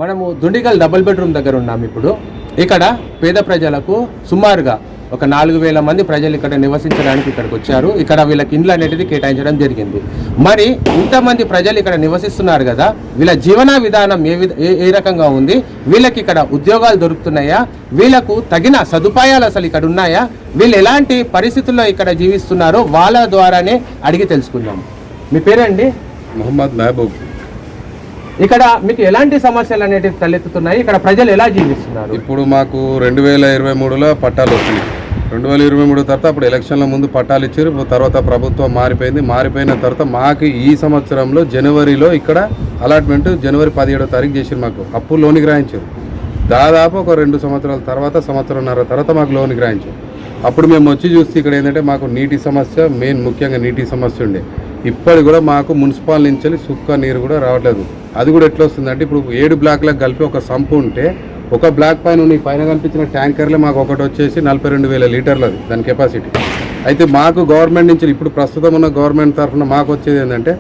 మనము Dundigal double bedroom దగ్గర ఉన్నాము. ఇప్పుడు ఇక్కడ పేద ప్రజలకు సుమారుగా ఒక 4,000 మంది ప్రజలు ఇక్కడ నివసించడానికి ఇక్కడికి వచ్చారు. ఇక్కడ వీళ్ళకి ఇండ్లు అనేది కేటాయించడం జరిగింది. మరి ఇంతమంది ప్రజలు ఇక్కడ నివసిస్తున్నారు కదా, వీళ్ళ జీవన విధానం ఏ రకంగా ఉంది, వీళ్ళకి ఇక్కడ ఉద్యోగాలు దొరుకుతున్నాయా, వీళ్ళకు తగిన సదుపాయాలు అసలు ఇక్కడ ఉన్నాయా, వీళ్ళు ఎలాంటి పరిస్థితుల్లో ఇక్కడ జీవిస్తున్నారో వాళ్ళ ద్వారానే అడిగి తెలుసుకుందాం. మీ పేరండి? మొహమ్మద్ మహబూబ్. ఇక్కడ మీకు ఎలాంటి సమస్యలు అనేవి తలెత్తుతున్నాయి, ఇక్కడ ప్రజలు ఎలా జీవిస్తున్నారు? ఇప్పుడు మాకు 2023లో పట్టాలు వచ్చినాయి. 2023 తర్వాత అప్పుడు ఎలక్షన్ల ముందు పట్టాలు ఇచ్చారు. తర్వాత ప్రభుత్వం మారిపోయిన తర్వాత మాకు ఈ సంవత్సరంలో జనవరిలో ఇక్కడ అలాట్మెంట్ జనవరి 17వ తారీఖు చేసారు. మాకు అప్పుడు లోన్ గ్రహించారు. దాదాపు ఒక 2 సంవత్సరాల తర్వాత, సంవత్సరంన్నర తర్వాత మాకు లోన్ గ్రహించారు. అప్పుడు మేము వచ్చి చూస్తే ఇక్కడ ఏంటంటే మాకు నీటి సమస్య, ముఖ్యంగా నీటి సమస్య ఉండే. ఇప్పటి కూడా మాకు మున్సిపాల్ నుంచి సుక్క నీరు కూడా రావట్లేదు. అది కూడా ఎట్లా వస్తుందంటే ఇప్పుడు 7 బ్లాక్లకు కలిపి ఒక సంపు ఉంటే ఒక బ్లాక్ పైన కనిపించిన ట్యాంకర్లే మాకు ఒకటి వచ్చేసి 42,000 లీటర్లు అది దాని కెపాసిటీ. అయితే మాకు గవర్నమెంట్ నుంచి ఇప్పుడు ప్రస్తుతం ఉన్న గవర్నమెంట్ తరఫున మాకు వచ్చేది ఏంటంటే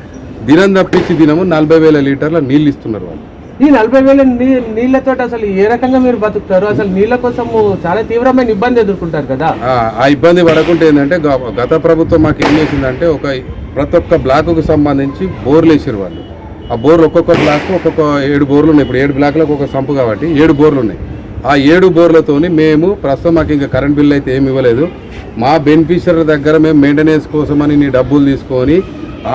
దినం తప్పించి దినము 40,000 లీటర్ల నీళ్ళు ఇస్తున్నారు వాళ్ళు. ఈ 40,000 నీళ్లతో అసలు ఏ రకంగా మీరు బతుకుతారు? అసలు నీళ్ళ కోసం చాలా తీవ్రమైన ఇబ్బంది ఎదుర్కొంటారు కదా. ఆ ఇబ్బంది పడకుంటే ఏంటంటే గత ప్రభుత్వం మాకు ఏం చేసిందంటే ప్రతి ఒక్క బ్లాక్కు సంబంధించి బోర్లు వేసారు వాళ్ళు. ఆ బోర్లు ఒక్కొక్క బ్లాక్ ఒక్కొక్క 7 బోర్లు ఉన్నాయి. ఇప్పుడు 7 బ్లాక్లకు ఒక సంపు కాబట్టి 7 బోర్లు ఉన్నాయి. ఆ 7 బోర్లతోని మేము ప్రస్తుతం మాకు ఇంకా కరెంట్ బిల్ అయితే ఏమి ఇవ్వలేదు. మా బెనిఫిషియరీ దగ్గర మేము మెయింటెనెన్స్ కోసమని నీ డబ్బులు తీసుకొని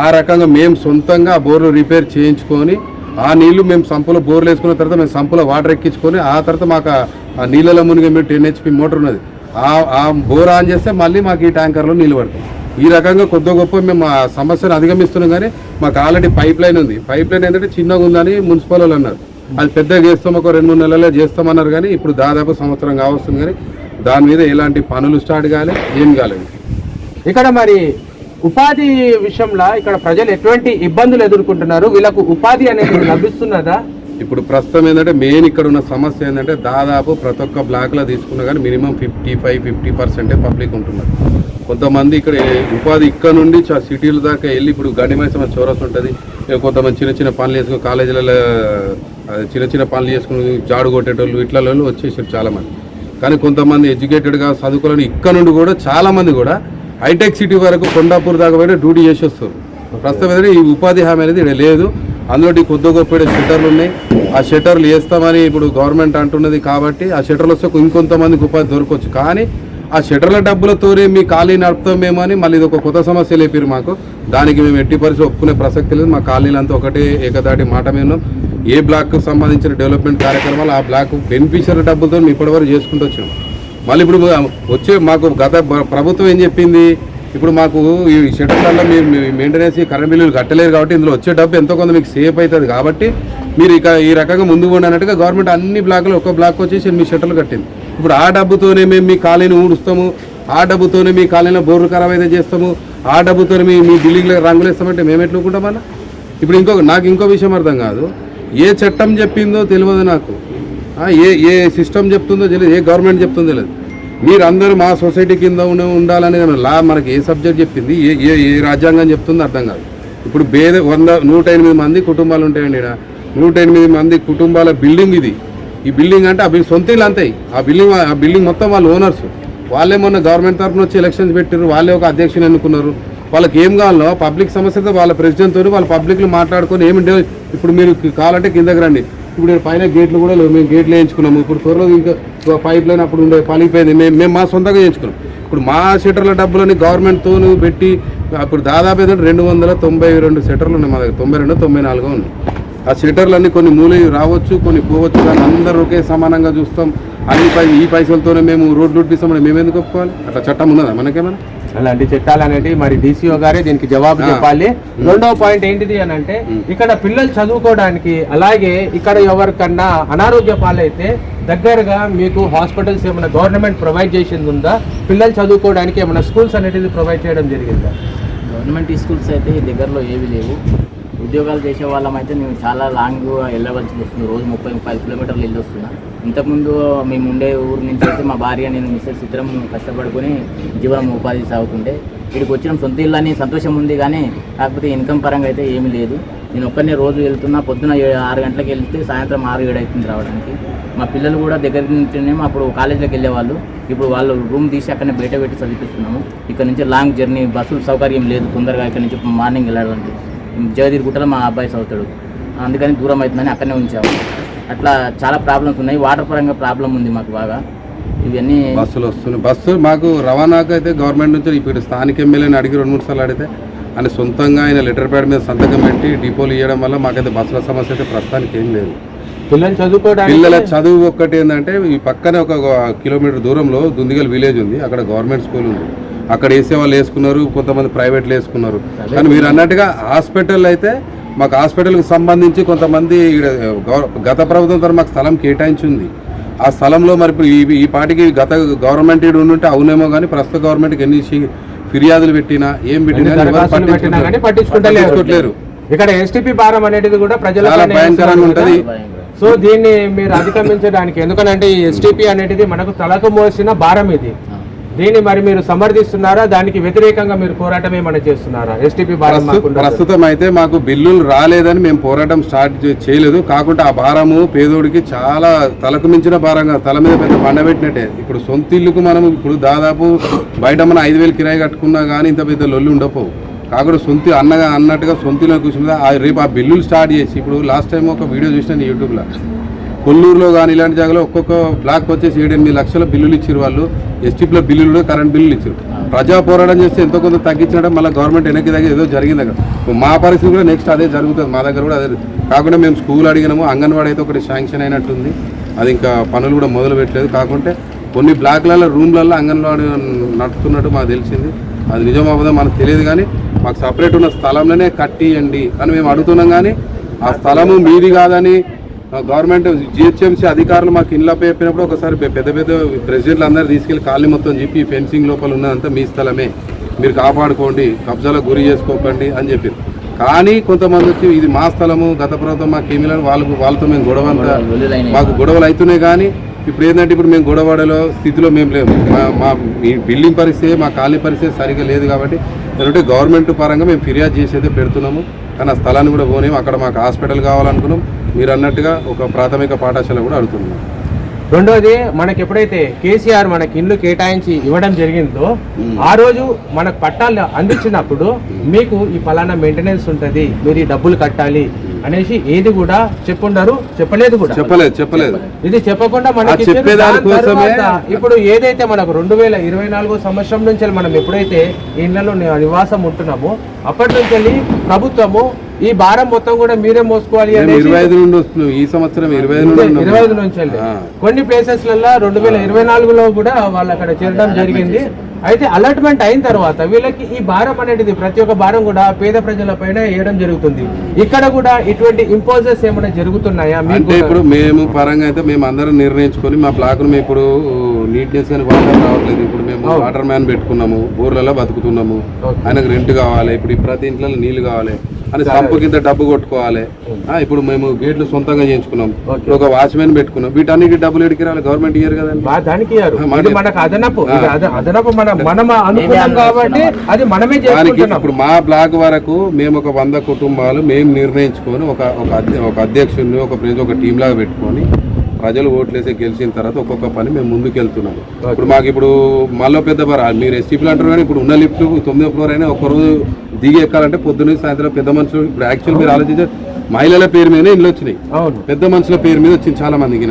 ఆ రకంగా మేము సొంతంగా ఆ బోర్లు రిపేర్ చేయించుకొని ఆ నీళ్లు మేము సంపులో బోర్లు వేసుకున్న తర్వాత మేము సంపులో వాటర్ ఎక్కించుకొని ఆ తర్వాత మాకు ఆ నీళ్ళలో మునిగే మీరు 10 HP మోటార్ ఉన్నది. ఆ బోర్ ఆన్ చేస్తే మళ్ళీ మాకు ఈ ట్యాంకర్లో నీళ్ళు పడతాయి. ఈ రకంగా కొద్ది గొప్ప మేము ఆ సమస్యను అధిగమిస్తున్నాం. కానీ మాకు ఆల్రెడీ పైప్ లైన్ ఉంది. పైప్ లైన్ ఏంటంటే చిన్నగా ఉందని మున్సిపల్ వాళ్ళు అన్నారు. అది పెద్దగా చేస్తాం, ఒక 2-3 నెలలే చేస్తామన్నారు. కానీ ఇప్పుడు దాదాపు సంవత్సరం కావస్తుంది. కానీ దాని మీద ఎలాంటి పనులు స్టార్ట్ కాలే, ఏం కాలేదు. ఇక్కడ మరి ఉపాధి విషయంలో ఇక్కడ ప్రజలు ఎటువంటి ఇబ్బందులు ఎదుర్కొంటున్నారు? వీళ్ళకు ఉపాధి అనేది లభిస్తున్నదా? ఇప్పుడు ప్రస్తుతం ఏంటంటే మెయిన్ ఇక్కడ ఉన్న సమస్య ఏంటంటే దాదాపు ప్రతి ఒక్క బ్లాక్లో తీసుకున్నా కానీ మినిమం 55-50% పబ్లిక్ ఉంటున్నారు. కొంతమంది ఇక్కడ ఉపాధి ఇక్కడ నుండి సిటీల దాకా వెళ్ళి ఇప్పుడు గండిమైసమ్మ చౌరస్ ఉంటుంది. కొంతమంది చిన్న పనులు చేసుకుని కాలేజీలలో చిన్న పనులు చేసుకుని జాడు కొట్టేటోళ్ళు ఇట్లలో వచ్చేసారు చాలామంది. కానీ కొంతమంది ఎడ్యుకేటెడ్గా చదువుకోవాలని ఇక్కడ నుండి కూడా చాలామంది కూడా హైటెక్ సిటీ వరకు కొండాపూర్ దాకా పోయినా డ్యూటీ చేసి వస్తారు. ప్రస్తుతం ఏంటంటే ఈ ఉపాధి హామీ అనేది ఇక్కడ లేదు. అందులో కొద్ది గొప్ప షట్టర్లు ఉన్నాయి. ఆ షట్టర్లు వేస్తామని ఇప్పుడు గవర్నమెంట్ అంటున్నది కాబట్టి ఆ షట్టర్లు వస్తే ఇంకొంతమందికి ఉపాధి దొరకవచ్చు. కానీ ఆ షట్టర్ల డబ్బులతోనే మీ ఖాళీ నడుపుతామేమో అని మళ్ళీ ఇది ఒక కొత్త సమస్య లేపారు మాకు. దానికి మేము ఎట్టి పరిస్థితి ఒప్పుకునే ప్రసక్తి లేదు. మా ఖాళీలంతా ఒకటే ఏకదాటి మాట మేము ఏ బ్లాక్కు సంబంధించిన డెవలప్మెంట్ కార్యక్రమాలు ఆ బ్లాక్ బెనిఫిషియరీ డబ్బులతో మేము ఇప్పటివరకు చేసుకుంటూ వచ్చాము. మళ్ళీ ఇప్పుడు వచ్చే మాకు గత ప్రభుత్వం ఏం చెప్పింది, ఇప్పుడు మాకు ఈ షట్టర్లలో మీరు మెయింటెనెన్స్ కరెంట్ బిల్లులు కట్టలేరు కాబట్టి ఇందులో వచ్చే డబ్బు ఎంతో కొంత మీకు సేఫ్ అవుతుంది కాబట్టి మీరు ఇక ఈ రకంగా ముందుకు అన్నట్టుగా గవర్నమెంట్ అన్ని బ్లాక్లు ఒక్క బ్లాక్ వచ్చేసి మీ షట్టర్లు కట్టింది. ఇప్పుడు ఆ డబ్బుతోనే మేము మీ కాలనీ ఊడుస్తాము, ఆ డబ్బుతోనే మీ కాలనీలో బోర్లు ఖరాబ్ అయితే చేస్తాము, ఆ డబ్బుతోనే మీ బిల్డింగ్లో రంగులు వేస్తామంటే మేము ఎట్లా ఊరుకుంటామన్నా? ఇప్పుడు నాకు ఇంకో విషయం అర్థం కాదు. ఏ చట్టం చెప్పిందో తెలియదు నాకు, ఏ సిస్టమ్ చెప్తుందో తెలియదు, ఏ గవర్నమెంట్ చెప్తుందో తెలియదు. మీరు అందరూ మా సొసైటీ కింద ఉండాలని లా మనకి ఏ సబ్జెక్ట్ చెప్పింది, ఏ రాజ్యాంగం చెప్తుందో అర్థం కాదు. ఇప్పుడు 108 మంది కుటుంబాలు ఉంటాయండి. 108 మంది కుటుంబాల బిల్డింగ్ ఇది. ఈ బిల్డింగ్ అంటే అవి సొంత ఇల్లు అంతాయి. ఆ బిల్డింగ్ మొత్తం వాళ్ళ ఓనర్స్ వాళ్ళే మొన్న గవర్నమెంట్ తరఫున వచ్చి ఎలక్షన్స్ పెట్టారు. వాళ్ళే ఒక అధ్యక్షుని ఎన్నుకున్నారు. వాళ్ళకి ఏం కావాలో పబ్లిక్ సమస్యతో వాళ్ళ ప్రెసిడెంట్తో వాళ్ళ పబ్లిక్లు మాట్లాడుకొని ఏమిటో ఇప్పుడు మీరు కావాలంటే కిందకి రండి. ఇప్పుడు పైన గేట్లు కూడా లేవు, మేము గేట్లు వేయించుకున్నాము. ఇప్పుడు త్వరలో ఇంకా పైప్ లైన్ అప్పుడు ఉండే పలిగిపోయింది, మేము మా సొంతంగా వేయించుకున్నాం. ఇప్పుడు మా షట్టర్ల డబ్బులని గవర్నమెంట్తో పెట్టి అప్పుడు దాదాపు ఏంటంటే 292 షట్టర్లు ఉన్నాయి మా దగ్గర. 92-94 ఉన్నాయి. ఆ షట్టర్లన్నీ కొన్ని మూలలు రావచ్చు, కొన్ని పోవచ్చు. కానీ అందరూ ఒకే సమానంగా చూస్తాం. ఈ పైసలతోనే మేము రోడ్లు ఇప్పిస్తామని మేము ఎందుకు ఒప్పుకోవాలి? అట్లా చట్టం ఉన్నదా మనకేమైనా? అలాంటి చట్టాలు అనేవి మరి DCO గారే దీనికి జవాబు చెప్పాలి. రెండవ పాయింట్ ఏంటిది అని అంటే ఇక్కడ పిల్లలు చదువుకోవడానికి, అలాగే ఇక్కడ ఎవరికన్నా అనారోగ్య పాలైతే దగ్గరగా మీకు హాస్పిటల్స్ ఏమైనా గవర్నమెంట్ ప్రొవైడ్ చేసింది ఉందా? పిల్లలు చదువుకోవడానికి ఏమైనా స్కూల్స్ అనేటిది ప్రొవైడ్ చేయడం జరిగిందా? గవర్నమెంట్ స్కూల్స్ అయితే ఈ దగ్గరలో ఏవి లేవు. ఉద్యోగాలు చేసే వాళ్ళం అయితే మేము చాలా లాంగ్ వెళ్ళవలసి వస్తుంది. రోజు 30-35 కిలోమీటర్లు వెళ్ళి వస్తున్నా. ఇంతకుముందు మేము ఉండే ఊరు నుంచి అయితే మా భార్య నేను మిస్సెస్ ఇద్దరం కష్టపడుకొని జీవనం ఉపాధి సాగుతుంటే ఇక్కడికి వచ్చిన సొంత ఇల్లు అని సంతోషం ఉంది. కానీ కాకపోతే ఇన్కమ్ పరంగా అయితే ఏమీ లేదు. నేను ఒక్కనే రోజు వెళ్తున్నా, పొద్దున 6 గంటలకు వెళ్తే సాయంత్రం 6-7 అవుతుంది రావడానికి. మా పిల్లలు కూడా దగ్గర నుంచినేమో అప్పుడు కాలేజీలోకి వెళ్ళేవాళ్ళు, ఇప్పుడు వాళ్ళు రూమ్ తీసి అక్కడనే బయట పెట్టి చదివిస్తున్నాము. ఇక్కడ నుంచి లాంగ్ జర్నీ, బస్సులు సౌకర్యం లేదు తొందరగా ఇక్కడ నుంచి మార్నింగ్ వెళ్ళాలంటే. జగదీర్గుట్టలో మా అబ్బాయి చదువుతాడు, అందుకని దూరం అవుతుందని అక్కడనే ఉంచాము. అట్లా చాలా ప్రాబ్లమ్స్ ఉన్నాయి. వాటర్ పరంగా ప్రాబ్లం ఉంది మాకు బాగా. ఇవన్నీ బస్సులు వస్తున్నాయి. బస్సు మాకు రవాణాకు అయితే గవర్నమెంట్ నుంచి ఇప్పుడు స్థానిక ఎమ్మెల్యేని అడిగి 2-3 సార్లు అడిగితే ఆయన సొంతంగా ఆయన లెటర్ ప్యాడ్ మీద సంతకం పెట్టి డిపోలు ఇవ్వడం వల్ల మాకైతే బస్సుల సమస్య అయితే ప్రస్తుతానికి ఏం లేదు. పిల్లల చదువు ఒక్కటి ఏంటంటే ఈ పక్కనే ఒక కిలోమీటర్ దూరంలో దుందిగల్ విలేజ్ ఉంది, అక్కడ గవర్నమెంట్ స్కూల్ ఉంది. అక్కడ వేసే వాళ్ళు వేసుకున్నారు, కొంతమంది ప్రైవేట్లు వేసుకున్నారు. కానీ మీరు అన్నట్టుగా హాస్పిటల్ అయితే మాకు హాస్పిటల్కి సంబంధించి కొంతమంది గత ప్రభుత్వం తరఫున మాకు స్థలం కేటాయించింది. ఆ స్థలంలో మరి ఇప్పుడు ఈ పాటికి గత గవర్నమెంట్ ఉండుంటే అవునేమో, కానీ ప్రస్తుత గవర్నమెంట్కి ఎన్ని ఫిర్యాదులు పెట్టినా ఏం పెట్టినా పట్టించుకోవట్లేరు. ఇక్కడ ఎస్టీపీ భారం అనేది కూడా ప్రజల చాలా భయంకరంగా ఉంటది. సో దీన్ని మీరు అధిగమించడానికి, ఎందుకంటే ఈ ఎస్టీపీ అనేది మనకు తలకు మోసిన భారం ఇది. దీన్ని మరి మీరు సమర్థిస్తున్నారా, దానికి వ్యతిరేకంగా మీరు పోరాటం ఏమైనా చేస్తున్నారా? ఎస్టీపీ భారం ప్రస్తుతం అయితే మాకు బిల్లులు రాలేదని మేము పోరాటం స్టార్ట్ చేయలేదు. కాకుండా ఆ భారము పేదోడికి చాలా తలకు మించిన భారంగా, తల మీద పెద్ద పండబెట్టినట్టే. ఇప్పుడు సొంత ఇల్లుకు మనం ఇప్పుడు దాదాపు బయట మనం 5,000 కిరాయి కట్టుకున్నా కానీ ఇంత పెద్ద లొల్లు ఉండకపోవు. కాకుండా అన్నట్టుగా సొంతలో కూర్చుందా రేపు ఆ బిల్లులు స్టార్ట్ చేసి, ఇప్పుడు లాస్ట్ టైం ఒక వీడియో చూసినాను యూట్యూబ్లో, కొల్లూరులో కానీ ఇలాంటి జాగాలో ఒక్కొక్క బ్లాక్ వచ్చేసి 7-8 లక్షల బిల్లులు ఇచ్చారు వాళ్ళు. ఎస్టీపీలో బిల్లులు, కరెంట్ బిల్లులు ఇచ్చారు. ప్రజా పోరాటం చేస్తే ఎంతో కొంత తగ్గించడం, మళ్ళీ గవర్నమెంట్ వెనక్కి తగ్గి ఏదో జరిగింది అక్కడ. మా పరిస్థితి కూడా నెక్స్ట్ అదే జరుగుతుంది, మా దగ్గర కూడా అదే. కాకుండా మేము స్కూల్ అడిగినాము, అంగన్వాడీ అయితే ఒకటి శాంక్షన్ అయినట్టుంది, అది ఇంకా పనులు కూడా మొదలు పెట్టలేదు. కాకుంటే కొన్ని బ్లాక్లలో రూమ్లలో అంగన్వాడీ నడుపుతున్నట్టు మాకు తెలిసింది. అది నిజం అవ్వదో మనకు తెలియదు, కానీ మాకు సపరేట్ ఉన్న స్థలంలోనే కట్టియండి అని మేము అడుగుతున్నాం. కానీ ఆ స్థలము మీది కాదని గవర్నమెంట్ జిహెచ్ఎంసీ అధికారులు మాకు ఇండ్లపై చెప్పినప్పుడు ఒకసారి పెద్ద ప్రెసిడెంట్లు అందరూ తీసుకెళ్లి కాలనీ మొత్తం చెప్పి ఫెన్సింగ్ లోపల ఉన్నదంతా మీ స్థలమే, మీరు కాపాడుకోండి, కబ్జాలకు గురి చేసుకోకండి అని చెప్పారు. కానీ కొంతమంది వచ్చి ఇది మా స్థలము, గత ప్రభుత్వం మాకు ఏమిలని వాళ్ళతో మేము మాకు గొడవలు అవుతున్నాయి. కానీ ఇప్పుడు ఏంటంటే ఇప్పుడు మేము గొడవడలో స్థితిలో మేము లేము. మా బిల్డింగ్ పరిస్థితి, మా కాలనీ పరిస్థితి సరిగ్గా లేదు. కాబట్టి ఎందుకంటే గవర్నమెంట్ పరంగా మేము ఫిర్యాదు చేసేదే పెడుతున్నాము. కానీ ఆ స్థలాన్ని కూడా పోనేము. అక్కడ మాకు హాస్పిటల్ కావాలనుకున్నాం, మీరు అన్నట్టుగా ఒక ప్రాథమిక పాఠశాల కూడా అడుగుతున్నాం. రెండోది, మనకి ఎప్పుడైతే కేసీఆర్ మనకి ఇల్లు కేటాయించి ఇవ్వడం జరిగిందో ఆ రోజు మనకు పట్టాలు అందించినప్పుడు మీకు ఈ ఫలానా మెయింటెనెన్స్ ఉంటుంది, మీరు ఈ డబ్బులు కట్టాలి అనేసి ఏది కూడా చెప్పుండరు, చెప్పలేదు కూడా. చెప్పలేదు. ఇది చెప్పకుండా మనకి ఇప్పుడు ఏదైతే మనకు 2024 సంవత్సరం నుంచి మనం ఎప్పుడైతే ఈ ఇళ్లలో నివాసం ఉంటున్నామో అప్పటి నుంచి ప్రభుత్వము ఈ భారం మొత్తం కూడా మీరే మోసుకోవాలి అని 25 నుండి వస్తుంది. ఈ సంవత్సరం 25 నుంచి కొన్ని ప్లేసెస్ 2024లో కూడా వాళ్ళు అక్కడ చేరడం జరిగింది. అయితే అలాట్మెంట్ అయిన తర్వాత వీళ్ళకి ఈ భారం అనేది ప్రతి ఒక్క భారం కూడా పేద ప్రజల పైన వేయడం జరుగుతుంది. ఇక్కడ కూడా ఇటువంటి ఇంపోజెస్ ఏమైనా జరుగుతున్నాయా? అంటే ఇప్పుడు మేము పరంగా అయితే మేము అందరం నిర్ణయించుకొని మా బ్లాక్ ను ఇప్పుడు నీట్నెస్ అని వాటర్ రావట్లేదు. ఇప్పుడు మేము వాటర్ మ్యాన్ పెట్టుకున్నాము, ఊర్లలో బతుకుతున్నాము, ఆయనకు రెంట్ కావాలి, ఇప్పుడు ప్రతి ఇంట్లో నీళ్లు కావాలి అని సంపు కింద డబ్బు కొట్టుకోవాలి. ఇప్పుడు మేము గేట్లు సొంతంగా చేయించుకున్నాం, ఒక వాచ్మెన్ పెట్టుకున్నాం. వీటన్నిటి డబ్బులు ఎడికి రావాలి, గవర్నమెంట్ ఇయ్యారు కదండి. ఇప్పుడు మా బ్లాక్ వరకు మేము ఒక 100 కుటుంబాలు మేము నిర్ణయించుకొని ఒక అధ్యక్షుడిని ఒక టీం లాగా పెట్టుకొని ప్రజలు ఓట్లేసి గెలిచిన తర్వాత ఒక్కొక్క పని మేము ముందుకు వెళ్తున్నాము. ఇప్పుడు మాకు ఇప్పుడు మళ్ళీ పెద్ద మీరు ఎస్టీపీలు అంటారు, కానీ ఇప్పుడు ఉన్న లిఫ్ట్ 9వ ఫ్లోర్ అయినా ఒక్కరోజు దిగి ఎక్కాలంటే పొద్దున్న సాయంత్రం పెద్ద మనుషులు. ఇప్పుడు యాక్చువల్ మీరు ఆలోచించే మహిళల పేరు మీద ఇల్లు వచ్చినాయి, పెద్ద మనుషుల పేరు మీద వచ్చింది చాలా మందికి.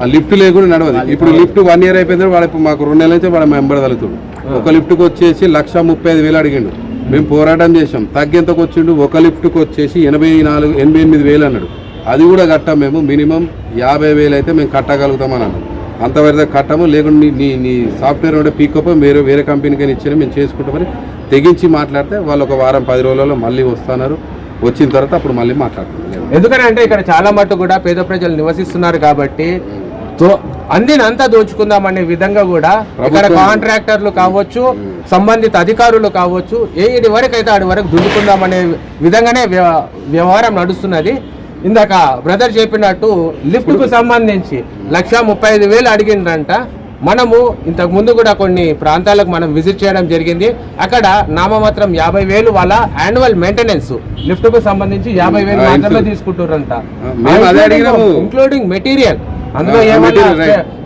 ఆ లిఫ్ట్ లేకుండా నడవదు. ఇప్పుడు లిఫ్ట్ 1 year అయిపోయింది, వాడు మాకు 2 నెలల నుంచి వాడు మెంబడగలుగుతాడు. ఒక లిఫ్ట్కి వచ్చేసి 1,35,000 అడిగిండు. మేము పోరాటం చేసాం, తగ్గెంతకు వచ్చిండు. ఒక లిఫ్ట్కి వచ్చేసి 88,000 అన్నాడు. అది కూడా కట్టాం మేము. మినిమం 50,000 అయితే మేము కట్టగలుగుతామని అన్నాం. అంతవరకు కట్టము, లేకుండా నీ సాఫ్ట్వేర్ ఉంటే పీకప్ వేరే కంపెనీకి ఇచ్చిన మేము చేసుకుంటామని తెగించి మాట్లాడితే వాళ్ళు ఒక వారం 10 రోజులలో మళ్ళీ వస్తున్నారు. వచ్చిన తర్వాత అప్పుడు మళ్ళీ మాట్లాడుతున్నారు. ఎందుకంటే ఇక్కడ చాలా మట్టు కూడా పేద ప్రజలు నివసిస్తున్నారు కాబట్టి అందినంతా దోచుకుందామనే విధంగా కూడా ఇక్కడ కాంట్రాక్టర్లు కావచ్చు, సంబంధిత అధికారులు కావచ్చు, ఏది వరకు అయితే ఆడి వరకు దుడుకుందామనే విధంగానే వ్యవహారం నడుస్తున్నది. ఇందాక బ్రదర్ చెప్పినట్టు లిఫ్ట్ కు సంబంధించి 1,35,000 అడిగిందంట. మనము ఇంతకు ముందు కూడా కొన్ని ప్రాంతాలకు మనం విజిట్ చేయడం జరిగింది. అక్కడ నామమాత్రం 50,000 వాళ్ళ యాన్యువల్ మెయింటెనెన్స్ లిఫ్ట్ కు సంబంధించి 50,000 మాత్రమే తీసుకుంటారంట, ఇంక్లూడింగ్ మెటీరియల్. అందులో ఏమన్నా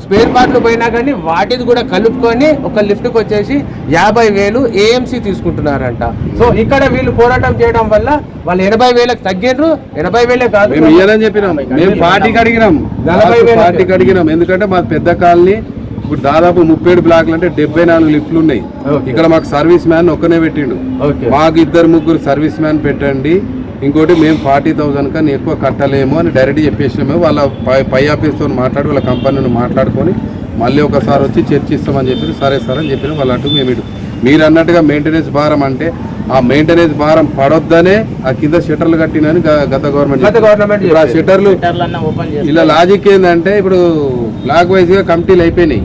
స్పేర్ పార్ట్లు పోయినా కానీ వాటిది కూడా కలుపుకొని ఒక లిఫ్ట్ కు వచ్చేసి 50,000 ఏఎంసీ తీసుకుంటున్నారంట. సో ఇక్కడ వీళ్ళు పోరాటం చేయడం వల్ల వాళ్ళు 80,000కి తగ్గిర్రు. 80,000 కాదు, మేము ఇయ్యాలని చెప్పినాం, మేము పార్టీకి అడిగినాం, 40,000 ఎందుకంటే మా పెద్ద కాలనీ ఇప్పుడు దాదాపు 37 బ్లాక్లు అంటే 74 లిఫ్ట్లు ఉన్నాయి. ఇక్కడ మాకు సర్వీస్ మ్యాన్ ఒక్కనే పెట్టిండు. మాకు 2-3 సర్వీస్ మ్యాన్ పెట్టండి, ఇంకోటి మేము 40,000 కన్నా ఎక్కువ కట్టలేము అని డైరెక్ట్ చెప్పేసినాము. వాళ్ళ పై ఆఫీస్తో మాట్లాడి వాళ్ళ కంపెనీని మాట్లాడుకొని మళ్ళీ ఒకసారి వచ్చి చర్చిస్తామని చెప్పి సరే సార్ అని చెప్పిన వాళ్ళు అటు మేము ఇటు. మీరు అన్నట్టుగా మెయింటెనెన్స్ భారం అంటే ఆ మెయింటెనెన్స్ భారం పడొద్దనే ఆ కింద షట్టర్లు కట్టినని గత గవర్నమెంట్. ఆ షట్టర్లు ఇలా లాజిక్ ఏంటంటే ఇప్పుడు బ్లాక్ వైజ్ గా కమిటీలు అయిపోయినాయి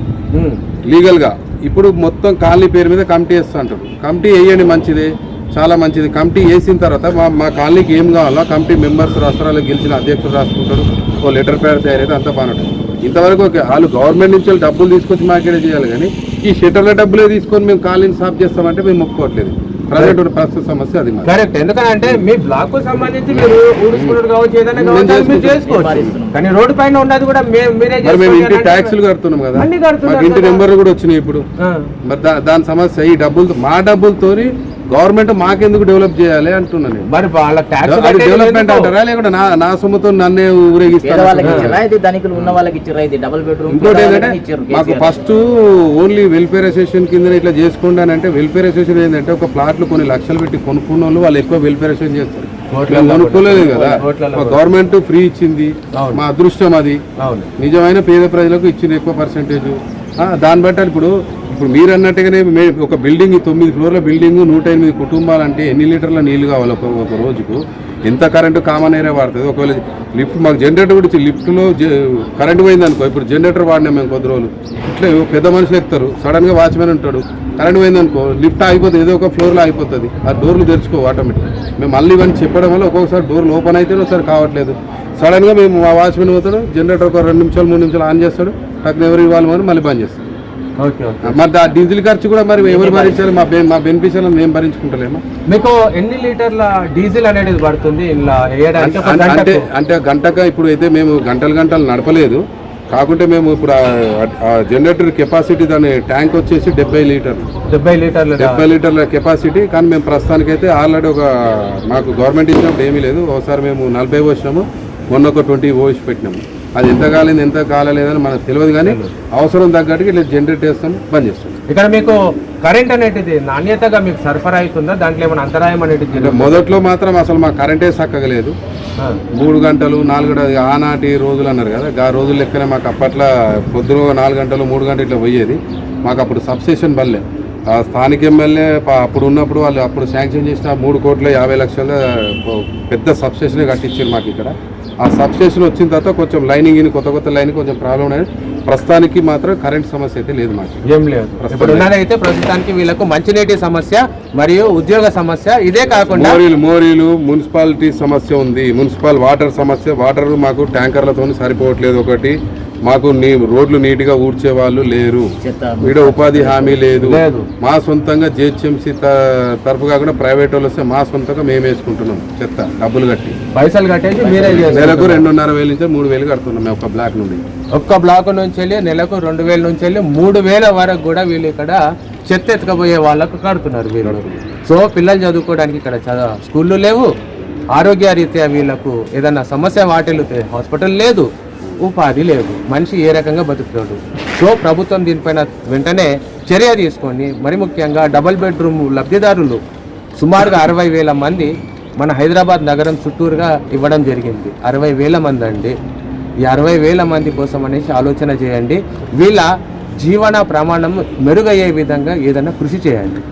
లీగల్ గా. ఇప్పుడు మొత్తం కాలనీ పేరు మీద కమిటీ వేస్తా అంటారు. కమిటీ వేయండి, మంచిదే, చాలా మంచిది. కమిటీ వేసిన తర్వాత మా కాలనీకి ఏం కావాలో కమిటీ మెంబర్స్ రాష్ట్రాలకు గెలిచిన అధ్యక్షుడు రాసుకుంటాడు, ఓ లెటర్ ప్యాడ్ తయారైతే అంత బాగుంటుంది. ఇంతవరకు వాళ్ళు గవర్నమెంట్ నుంచి డబ్బులు తీసుకొచ్చి మాకేడే చేయాలి, కానీ ఈ షట్టర్ల డబ్బులే తీసుకొని మేము కాలనీని సాఫ్ చేస్తామంటే మేము ఒప్పుకోవట్లేదు. ప్రస్తుత సమస్య అది కరెక్ట్. ఎందుకంటే మీ బ్లాక్ కు సంబంధించి మీరు ఊరుసుకున్నాడు కావచ్చు, ఏదైనా కావచ్చు చేసుకోవచ్చు, కానీ రోడ్డు పైన ఉన్నది కూడా మేము ఇంటి ట్యాక్సులు కడుతున్నాం కదా, మాకు ఇంటి నెంబర్లు కూడా వచ్చినాయి ఇప్పుడు. మరి దాని సమస్య ఈ డబ్బులతో, మా డబ్బులతో గవర్నమెంట్ మాకెందుకు డెవలప్ చేయాలి అంటున్నాను. మరి డెవలప్మెంట్ అంటారా లేకుండా నా సొమ్ముతో నన్నే ఊరేగిస్తారు. ఇంకోటి ఏంటంటే మాకు ఫస్ట్ ఓన్లీ వెల్ఫేర్ అసోసియేషన్ కింద ఇట్లా చేసుకోండి అని అంటే, వెల్ఫేర్ అసోసియేషన్ ఏంటంటే ఒక ప్లాట్లు కొన్ని లక్షలు పెట్టి కొనుక్కున్న వాళ్ళు ఎక్కువ వెల్ఫేర్ అసోసియేషన్ చేస్తారు. కొనుక్కోలేదు కదా, గవర్నమెంట్ ఫ్రీ ఇచ్చింది, మా అదృష్టం అది. నిజమైన పేద ప్రజలకు ఇచ్చింది ఎక్కువ పర్సెంటేజ్. దాన్ని బట్టి ఇప్పుడు మీరు అన్నట్టుగానే ఒక బిల్డింగ్ 9 ఫ్లోర్ల బిల్డింగ్ 108 కుటుంబాలు అంటే ఎన్ని లీటర్ల నీళ్లు కావాలి ఒక రోజుకు? ఎంత కరెంటు కామన్ ఏరియా వాడుతుంది. ఒకవేళ లిఫ్ట్ మాకు జనరేటర్ కూడా ఇచ్చి లిఫ్ట్లో కరెంటు పోయింది అనుకో, ఇప్పుడు జనరేటర్ వాడినాం మేము కొద్ది రోజులు, ఇట్లా పెద్ద మనుషులు ఎక్కుతారు, సడన్గా వాచ్మెన్ ఉంటాడు, కరెంట్ పోయింది అనుకో లిఫ్ట్ ఆగిపోతుంది, ఏదో ఒక ఫ్లోర్లో అయిపోతుంది, ఆ డోర్లు తెరుచుకో ఆటోమేటిక్. మేము మళ్ళీ ఇవన్నీ చెప్పడం వల్ల ఒక్కొక్కసారి డోర్లు ఓపెన్ అయితే ఒకసారి కావట్లేదు. సడన్గా మేము మా వాచ్మెన్ పోతాడు, జనరేటర్ ఒక 2 నిమిషాలు 3 నిమిషాలు ఆన్ చేస్తాడు, టక్కున ఎవరు ఇవ్వాలి మళ్ళీ బంద్ చేస్తాడు. మరి ఆ డీజిల్ ఖర్చు కూడా మరి ఎవరు భరించాలి? మా బెనిఫిషియల్ మేము భరించుకుంటలేమా? మీకు ఎన్ని లీటర్ల డీజిల్ అనేది పడుతుంది అంటే గంటగా? ఇప్పుడు అయితే మేము గంటలు నడపలేదు, కాకుంటే మేము ఇప్పుడు ఆ జనరేటర్ కెపాసిటీ దాని ట్యాంక్ వచ్చేసి 70 లీటర్ల కెపాసిటీ. కానీ మేము ప్రస్తుతానికైతే ఆల్రెడీ మాకు గవర్నమెంట్ ఇచ్చినప్పుడు ఏమీ లేదు, ఒకసారి మేము 40 పోసినాము, మొన్న ఒక 20 పోసి పెట్టినాము. అది ఎంత కాలేదు ఎంత కాలేదని మనకు తెలియదు, కానీ అవసరం తగ్గట్టుగా ఇట్లా జనరేట్ చేస్తాం, బంద్ చేస్తాం. ఇక్కడ మీకు కరెంట్ అనేది నాణ్యతగా మీకు సరఫరా అవుతుందా? దాంట్లో ఏమైనా అంతరాయం అనేది? మొదట్లో మాత్రం అసలు మా కరెంటే చక్కగలేదు. 3 గంటలు 4 గంటలు ఆనాటి రోజులు అన్నారు కదా, ఆ రోజుల లెక్కనే మాకు అప్పట్లో పొద్దున 4 గంటలు 3 గంటలు ఇట్లా పోయేది. మాకు అప్పుడు సబ్స్టేషన్ బల్లే స్థానిక ఎమ్మెల్యే అప్పుడు ఉన్నప్పుడు వాళ్ళు అప్పుడు శాంక్షన్ చేసిన 3,50,00,000 పెద్ద సబ్స్టేషన్ కట్టించారు మాకు ఇక్కడ. ఆ సబ్స్టేషన్ వచ్చిన తర్వాత కొంచెం లైనింగ్ కొత్త లైన్ కొంచెం ప్రాబ్లం అనేది. ప్రస్తుతానికి మాత్రం కరెంట్ సమస్య అయితే లేదు మాకు, ఏం లేదు. అయితే ప్రస్తుతానికి వీళ్ళకు మంచినీటి సమస్య మరియు ఉద్యోగ సమస్య, ఇదే కాకుండా మోరీలు మున్సిపాలిటీ సమస్య ఉంది, మున్సిపల్ వాటర్ సమస్య. వాటర్ మాకు ట్యాంకర్లతో సరిపోవట్లేదు. ఒకటి మాకు రోడ్లు నీట్ గా ఊడ్చే వాళ్ళు లేరు, వీడ ఉపాధి హామీ లేదు. మా సొంతంగా జిహెచ్ఎంసీ తరఫు కాకుండా ప్రైవేట్ వాళ్ళు వస్తే మా సొంతంగా మేము వేసుకుంటున్నాం చెత్త, డబ్బులు కట్టి పైసలు కట్టేసి నెలకు 2,500 నుంచి 3,000 కడుతున్నాం మేము ఒక బ్లాక్ నుండి. ఒక్క బ్లాక్ నుంచి వెళ్ళి నెలకు 2,000 నుంచి వెళ్ళి 3,000 వరకు కూడా వీళ్ళు ఇక్కడ చెత్త ఎత్తుకపోయే వాళ్ళకు కడుతున్నారు వీళ్ళు. సో పిల్లలు చదువుకోవడానికి ఇక్కడ స్కూళ్ళు లేవు, ఆరోగ్య రీత్యా వీళ్ళకు ఏదన్నా సమస్య వాటిల్లితే హాస్పిటల్ లేదు, ఉపాధి లేదు, మనిషి ఏ రకంగా బతుకుతాడు. సో ప్రభుత్వం దీనిపైన వెంటనే చర్య తీసుకొని, మరి ముఖ్యంగా డబుల్ బెడ్రూమ్ లబ్ధిదారులు సుమారుగా 60,000 మంది మన హైదరాబాద్ నగరం చుట్టూరుగా ఇవ్వడం జరిగింది. 60,000 మంది అండి. ఈ 60,000 మంది కోసం అనేసి ఆలోచన చేయండి. వీళ్ళ జీవన ప్రమాణం మెరుగయ్యే విధంగా ఏదైనా కృషి చేయండి.